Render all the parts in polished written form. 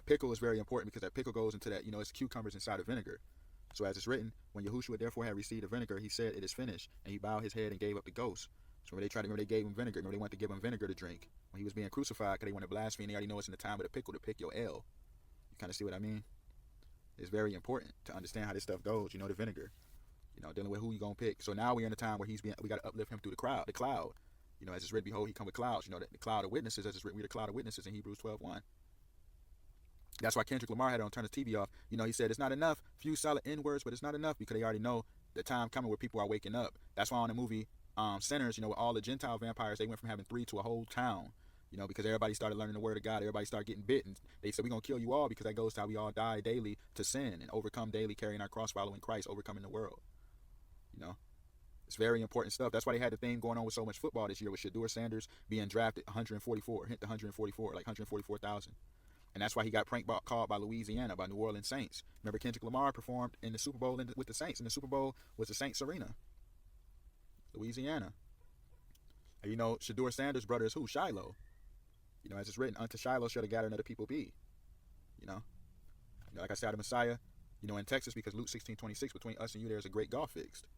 that pickle is very important because that pickle goes into that, it's cucumbers inside of vinegar. So as it's written, when Yahushua therefore had received the vinegar, he said, "It is finished," and he bowed his head and gave up the ghost. So when they tried to, remember they gave him vinegar. Remember they wanted to give him vinegar to drink when he was being crucified because they wanted to blaspheme. They already know it's in the time of the pickle to pick your L. You kind of see what I mean? It's very important to understand how this stuff goes. The vinegar. Dealing with who you gonna pick. So now we're in a time where we got to uplift him through the cloud. As it's written, behold, he come with clouds. The cloud of witnesses, as it's written, we're the cloud of witnesses in Hebrews 12:1. That's why Kendrick Lamar had to turn his TV off. He said it's not enough, few solid N-words, but it's not enough because they already know the time coming where people are waking up. That's why on the movie Sinners, with all the Gentile vampires, they went from having 3 to a whole town. Because everybody started learning the word of God, everybody started getting bitten. They said, we're going to kill you all because that goes to how we all die daily to sin and overcome daily, carrying our cross, following Christ, overcoming the world. It's very important stuff. That's why they had the thing going on with so much football this year with Shedeur Sanders being drafted 144, hit the 144, like 144,000. And that's why he got prank called by Louisiana, by New Orleans Saints. Remember Kendrick Lamar performed in the Super Bowl with the Saints, and the Super Bowl was the Saints Arena, Louisiana. And Shedeur Sanders' brother is who? Shiloh. As it's written, unto Shiloh shall the gathering of the people be. Like I said, the Messiah, in Texas, because Luke 16:26, between us and you there is a great gulf fixed.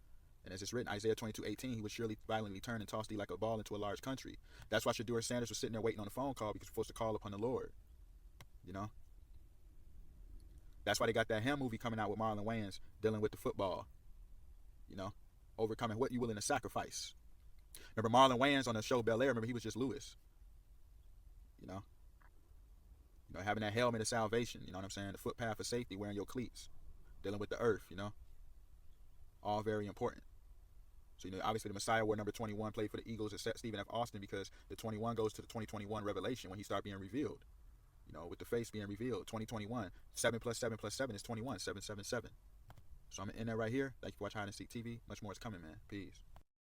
And as it's written, Isaiah 22:18, he would surely violently turn and toss thee like a ball into a large country. That's why Shedeur Sanders was sitting there waiting on the phone call because we're supposed to call upon the Lord. That's why they got that Him movie coming out with Marlon Wayans dealing with the football. Overcoming what you willing to sacrifice. Remember Marlon Wayans on the show Bel Air, remember he was just Lewis. Having that helmet of salvation, you know what I'm saying? The footpath of safety, wearing your cleats, dealing with the earth, all very important. So, obviously the Messiah wore number 21, played for the Eagles, except Stephen F. Austin, because the 21 goes to the 2021 revelation when he started being revealed. With the face being revealed, 2021, 7 plus 7 plus 7 is 21, 777. So I'm going to end that right here. Thank you for watching Hide and Seek TV. Much more is coming, man. Peace.